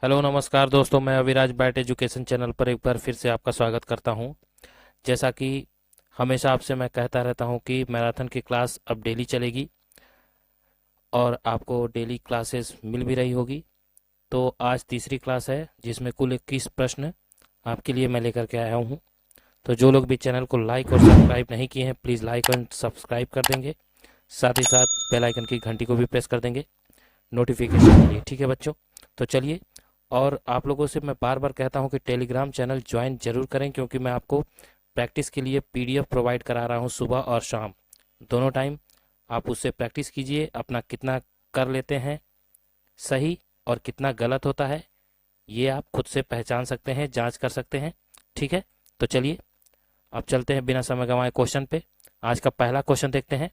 Hello नमस्कार दोस्तों, मैं अविराज बैट एजुकेशन चैनल पर एक बार फिर से आपका स्वागत करता हूं। जैसा कि हमेशा आपसे मैं कहता रहता हूं कि मैराथन की क्लास अब डेली चलेगी और आपको डेली क्लासेस मिल भी रही होगी। तो आज तीसरी क्लास है जिसमें कुल 21 प्रश्न आपके लिए मैं लेकर के आया हूं। तो जो लोग भी चैनल को लाइक और सब्सक्राइब नहीं किए हैं प्लीज़ लाइक और सब्सक्राइब कर देंगे। साथ ही साथ बेल आइकन की घंटी को भी प्रेस कर देंगे नोटिफिकेशन के लिए। ठीक है बच्चों, तो चलिए। और आप लोगों से मैं बार बार कहता हूं कि टेलीग्राम चैनल ज्वाइन जरूर करें, क्योंकि मैं आपको प्रैक्टिस के लिए पीडीएफ प्रोवाइड करा रहा हूं सुबह और शाम दोनों टाइम। आप उससे प्रैक्टिस कीजिए, अपना कितना कर लेते हैं सही और कितना गलत होता है ये आप खुद से पहचान सकते हैं, जांच कर सकते हैं। ठीक है, तो चलिए अब चलते हैं बिना समय गंवाए क्वेश्चन पे। आज का पहला क्वेश्चन देखते हैं।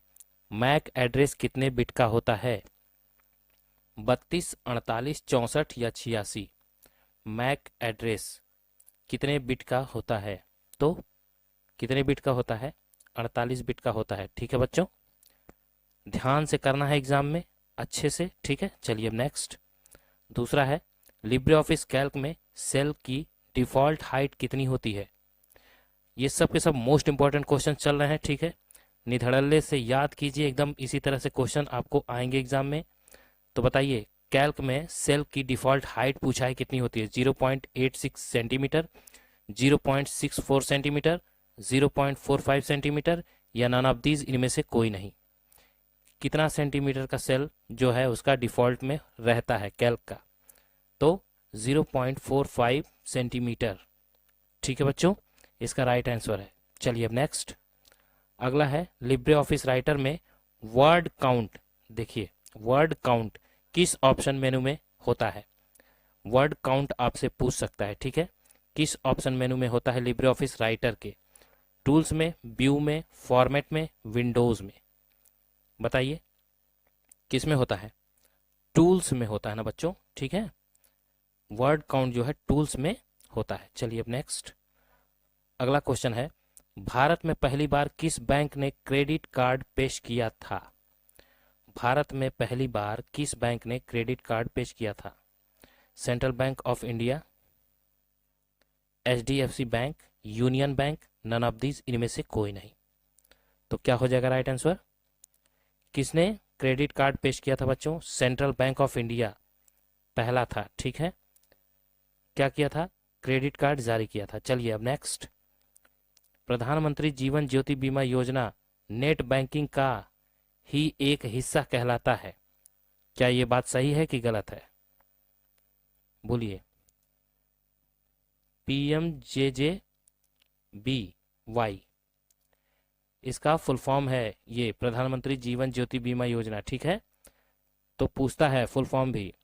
मैक एड्रेस कितने बिट का होता है? 32, 48, 64 या 86? मैक एड्रेस कितने बिट का होता है? तो कितने बिट का होता है? 48 बिट का होता है। ठीक है बच्चों, ध्यान से करना है एग्जाम में अच्छे से। ठीक है, चलिए अब नेक्स्ट। दूसरा है, लिब्रे ऑफिस कैल्क में सेल की डिफॉल्ट हाइट कितनी होती है? ये सब के सब मोस्ट इंपॉर्टेंट क्वेश्चन चल रहे हैं। ठीक है, निधड़ल्ले से याद कीजिए, एकदम इसी तरह से क्वेश्चन आपको आएंगे एग्जाम में। तो बताइए, कैल्क में सेल की डिफॉल्ट हाइट पूछा है कितनी होती है? 0.86 सेंटीमीटर, 0.64 सेंटीमीटर, 0.45 सेंटीमीटर या नन ऑफ दीज, इनमें से कोई नहीं। कितना सेंटीमीटर का सेल जो है उसका डिफॉल्ट में रहता है कैल्क का? तो 0.45 सेंटीमीटर। ठीक है बच्चों, इसका राइट आंसर है। चलिए अब नेक्स्ट। अगला है, लिब्रे ऑफिस राइटर में वर्ड काउंट, देखिए वर्ड काउंट किस ऑप्शन मेनू में होता है? वर्ड काउंट आपसे पूछ सकता है। ठीक है, किस ऑप्शन मेनू में होता है लिब्रे ऑफिस राइटर के? टूल्स में, व्यू में, फॉर्मेट में, विंडोज में? बताइए किस में होता है? टूल्स में होता है ना बच्चों। ठीक है, वर्ड काउंट जो है टूल्स में होता है। चलिए अब नेक्स्ट। अगला क्वेश्चन है, भारत में पहली बार किस बैंक ने क्रेडिट कार्ड पेश किया था? भारत में पहली बार किस बैंक ने क्रेडिट कार्ड पेश किया था? Central Bank of India, HDFC bank, union bank, none of these, इनमें से कोई नहीं। तो क्या हो जाएगा राइट आंसर? किसने क्रेडिट कार्ड पेश किया था बच्चों? सेंट्रल बैंक ऑफ इंडिया पहला था। ठीक है, क्या किया था? क्रेडिट कार्ड जारी किया था। चलिए अब नेक्स्ट। प्रधानमंत्री जीवन ज्योति बीमा योजना नेट बैंकिंग का ही एक हिस्सा कहलाता है। क्या ये बात सही है कि गलत है? बोलिए। PMJJBY इसका फुल फॉर्म है, ये प्रधानमंत्री जीवन ज्योति बीमा योजना। ठीक है, तो पूछता है फुल फॉर्म भी,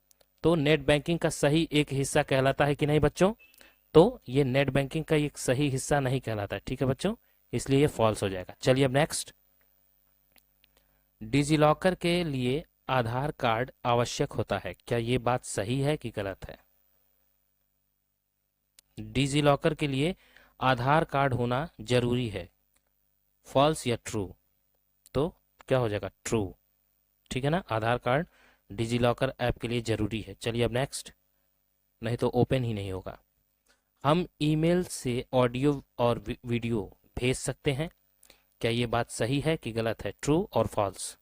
तो नेट बैंकिंग का सही एक हिस्सा कहलाता है कि नहीं बच्चों? तो ये नेट बैंकिंग का एक सही हिस्सा नहीं कहलाता है। ठीक है बच्चों, इसलिए ये फॉल्स हो जाएगा। चलिए अब नेक्स्ट। डिजीलॉकर के लिए आधार कार्ड आवश्यक होता है, क्या ये बात सही है कि गलत है? डिजीलॉकर के लिए आधार कार्ड होना जरूरी है, फॉल्स या ट्रू? तो क्या हो जाएगा? ट्रू। ठीक है ना, आधार कार्ड डिजीलॉकर ऐप के लिए जरूरी है। चलिए अब नेक्स्ट, नहीं तो ओपन ही नहीं होगा। हम ईमेल से ऑडियो और वीडियो भेज सकते हैं, क्या ये बात सही है कि गलत है? ट्रू और फॉल्स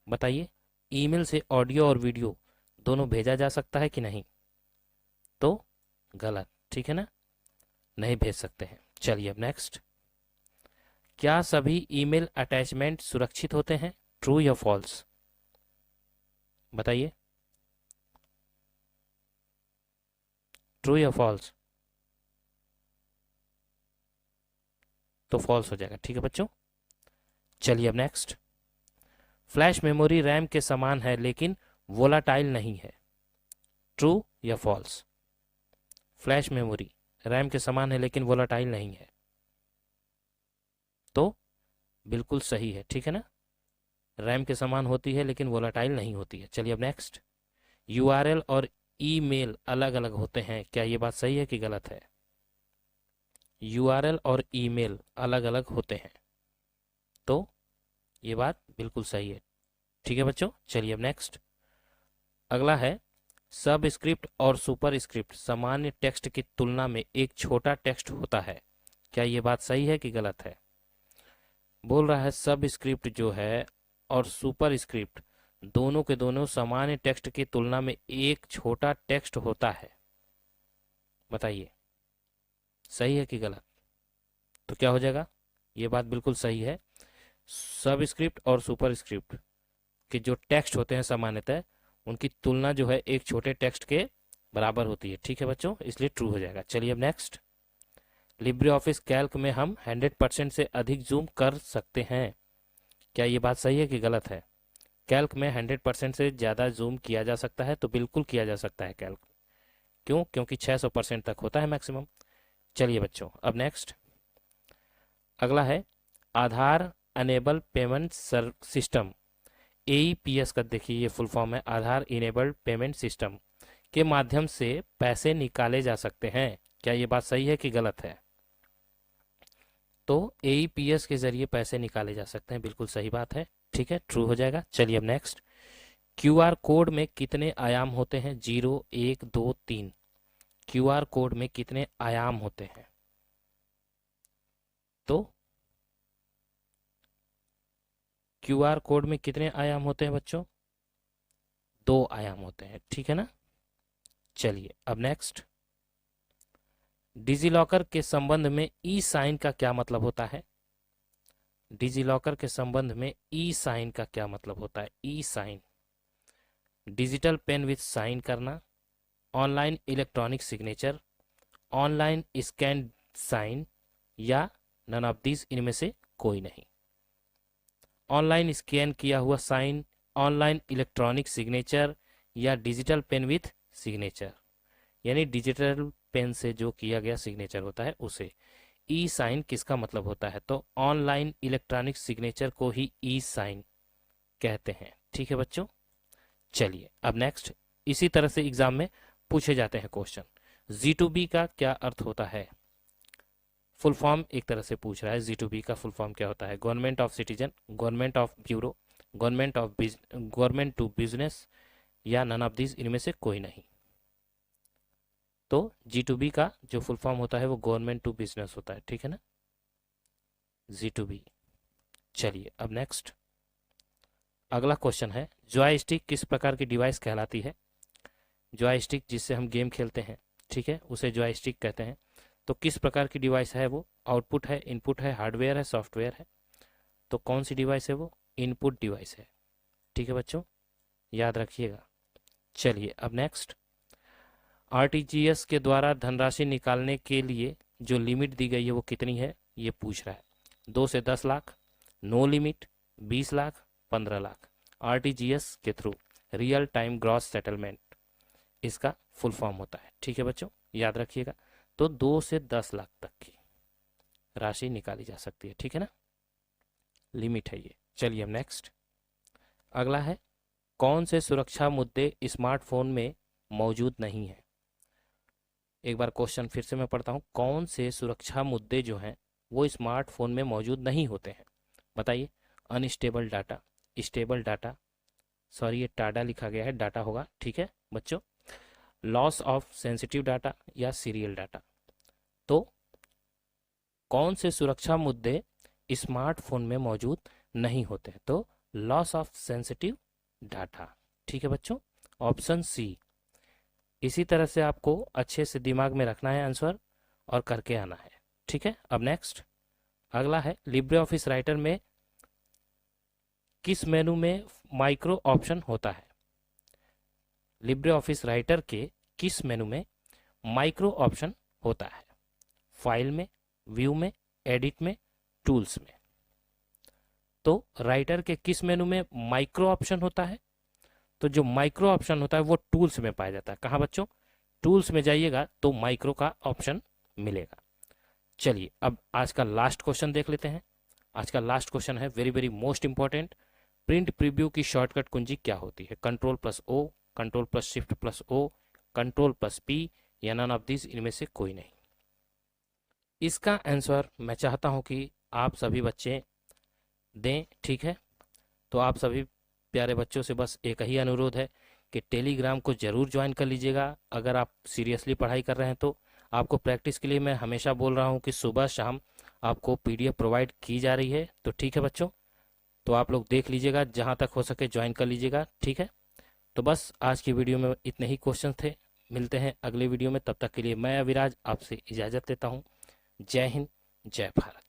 बताइए। ईमेल से ऑडियो और वीडियो दोनों भेजा जा सकता है कि नहीं? तो गलत। ठीक है ना, नहीं भेज सकते हैं। चलिए अब नेक्स्ट। क्या सभी ईमेल अटैचमेंट सुरक्षित होते हैं? ट्रू या फॉल्स बताइए। ट्रू या फॉल्स? तो फॉल्स हो जाएगा। ठीक है बच्चों, चलिए अब नेक्स्ट। फ्लैश मेमोरी रैम के समान है लेकिन वोलाटाइल नहीं है, ट्रू या फॉल्स? फ्लैश मेमोरी रैम के समान है लेकिन वोलाटाइल नहीं है, तो बिल्कुल सही है। ठीक है ना, रैम के समान होती है लेकिन वोलाटाइल नहीं होती है। चलिए अब नेक्स्ट। यूआरएल और ईमेल अलग अलग होते हैं, क्या ये बात सही है कि गलत है? यूआरएल और ईमेल अलग अलग होते हैं, तो ये बात बिल्कुल सही है। ठीक है बच्चों, चलिए अब नेक्स्ट। अगला है, सब स्क्रिप्ट और सुपर स्क्रिप्ट सामान्य टेक्स्ट की तुलना में एक छोटा टेक्स्ट होता है। क्या ये बात सही है कि गलत है? बोल रहा है सब स्क्रिप्ट जो है और सुपर स्क्रिप्ट दोनों के दोनों सामान्य टेक्स्ट की तुलना में एक छोटा टेक्स्ट होता है। बताइए सही है कि गलत? तो क्या हो जाएगा? ये बात बिल्कुल सही है। सब स्क्रिप्ट और सुपर स्क्रिप्ट के जो टेक्स्ट होते हैं सामान्यतः उनकी तुलना जो है एक छोटे टेक्स्ट के बराबर होती है। ठीक है बच्चों, इसलिए ट्रू हो जाएगा। चलिए अब नेक्स्ट, लिब्रे ऑफिस कैल्क में हम 100% से अधिक जूम कर सकते हैं। क्या ये बात सही है कि गलत है? कैल्क में 100% से ज़्यादा जूम किया जा सकता है? तो बिल्कुल किया जा सकता है कैल्क। क्यों? क्योंकि 600% तक होता है मैक्सिमम। चलिए बच्चों अब नेक्स्ट, अगला है आधार अनेबल पेमेंट सिस्टम, AEPS का देखिए ये फुल फॉर्म है, आधार इनेबल्ड पेमेंट सिस्टम के माध्यम से पैसे निकाले जा सकते हैं। क्या ये बात सही है कि गलत है? तो AEPS के जरिए पैसे निकाले जा सकते हैं, बिल्कुल सही बात है। ठीक है, ट्रू हो जाएगा। चलिए अब नेक्स्ट, QR कोड में कितने आयाम होते हैं? 0, 1, 2, 3। QR कोड में कितने आयाम होते हैं? तो QR कोड में कितने आयाम होते हैं बच्चों? 2 आयाम होते हैं। ठीक है ना? चलिए अब नेक्स्ट, डिजीलॉकर के संबंध में ई साइन का क्या मतलब होता है? डिजीलॉकर के संबंध में ई साइन का क्या मतलब होता है? E sign, digital pen with sign करना, online electronic signature, online scan sign, या नन ऑफ दीज, इनमें से कोई नहीं। ऑनलाइन स्कैन किया हुआ साइन, ऑनलाइन इलेक्ट्रॉनिक सिग्नेचर, या डिजिटल पेन विथ सिग्नेचर, यानी डिजिटल पेन से जो किया गया सिग्नेचर होता है उसे। ई साइन किसका मतलब होता है? तो ऑनलाइन इलेक्ट्रॉनिक सिग्नेचर को ही ई साइन कहते हैं। ठीक है बच्चों, चलिए अब नेक्स्ट, इसी तरह से एग्जाम में पूछे जाते हैं क्वेश्चन। G2B का क्या अर्थ होता है? फुल फॉर्म एक तरह से पूछ रहा है, G2B का फुल फॉर्म क्या होता है? Government of citizen, government of bureau, government to business, या नन ऑफ दिस, इनमें से कोई नहीं। तो G2B का जो फुल फॉर्म होता है वो गवर्नमेंट टू बिजनेस होता है। ठीक है ना, G2B। चलिए अब नेक्स्ट, अगला क्वेश्चन है, जॉयस्टिक किस प्रकार की डिवाइस कहलाती है? जॉयस्टिक जिससे हम गेम खेलते हैं, ठीक है, उसे जॉयस्टिक कहते हैं। तो किस प्रकार की डिवाइस है वो? आउटपुट है, इनपुट है, हार्डवेयर है, सॉफ्टवेयर है? तो कौन सी डिवाइस है वो? इनपुट डिवाइस है। ठीक है बच्चों, याद रखिएगा। चलिए अब नेक्स्ट, RTGS के द्वारा धनराशि निकालने के लिए जो लिमिट दी गई है वो कितनी है? ये पूछ रहा है। 2 से 10 lakh, no limit, 20 lakh, 15 lakh. RTGS के through real time gross settlement इसका फुल फॉर्म होता है। ठीक है बच्चों, याद रखिएगा। तो 2 से 10 लाख तक की राशि निकाली जा सकती है। ठीक है ना, लिमिट है ये। चलिए अब नेक्स्ट, अगला है, कौन से सुरक्षा मुद्दे स्मार्टफोन में मौजूद नहीं है? एक बार क्वेश्चन फिर से मैं पढ़ता हूँ, कौन से सुरक्षा मुद्दे जो हैं वो स्मार्टफोन में मौजूद नहीं होते हैं? बताइए। Unstable data, stable data, sorry ये टाडा लिखा गया है, डाटा होगा। ठीक है बच्चों, लॉस ऑफ सेंसिटिव डाटा, या सीरियल डाटा। तो कौन से सुरक्षा मुद्दे स्मार्टफोन में मौजूद नहीं होते हैं? तो लॉस ऑफ सेंसिटिव डाटा। ठीक है बच्चों, ऑप्शन सी। इसी तरह से आपको अच्छे से दिमाग में रखना है आंसर और करके आना है। ठीक है, अब नेक्स्ट, अगला है, लिब्रे ऑफिस राइटर में किस मेनू में माइक्रो ऑप्शन होता है? लिब्रे ऑफिस राइटर के किस मेनू में माइक्रो ऑप्शन होता है? फाइल में, व्यू में, एडिट में, टूल्स में? तो राइटर के किस मेनू में माइक्रो ऑप्शन होता है? तो जो माइक्रो ऑप्शन होता है वो टूल्स में पाया जाता है। कहाँ बच्चों? टूल्स में जाइएगा तो माइक्रो का ऑप्शन मिलेगा। चलिए अब आज का लास्ट क्वेश्चन देख लेते हैं। आज का लास्ट क्वेश्चन है very very most important, print preview की शॉर्टकट कुंजी क्या होती है? Ctrl+O, Ctrl+Shift+O, Ctrl+P, या नन ऑफ दिस, इनमें से कोई नहीं। इसका आंसर मैं चाहता हूं कि आप सभी बच्चे दें। ठीक है, तो आप सभी प्यारे बच्चों से बस एक ही अनुरोध है कि टेलीग्राम को ज़रूर ज्वाइन कर लीजिएगा अगर आप सीरियसली पढ़ाई कर रहे हैं तो। आपको प्रैक्टिस के लिए मैं हमेशा बोल रहा हूँ कि सुबह शाम आपको पीडीएफ प्रोवाइड की जा रही है। तो ठीक है बच्चों, तो आप लोग देख लीजिएगा, जहाँ तक हो सके ज्वाइन कर लीजिएगा, ठीक है। तो बस आज की वीडियो में इतने ही क्वेश्चन थे। मिलते हैं अगले वीडियो में, तब तक के लिए मैं अविराज आपसे इजाज़त लेता हूँ। जय हिंद, जय भारत।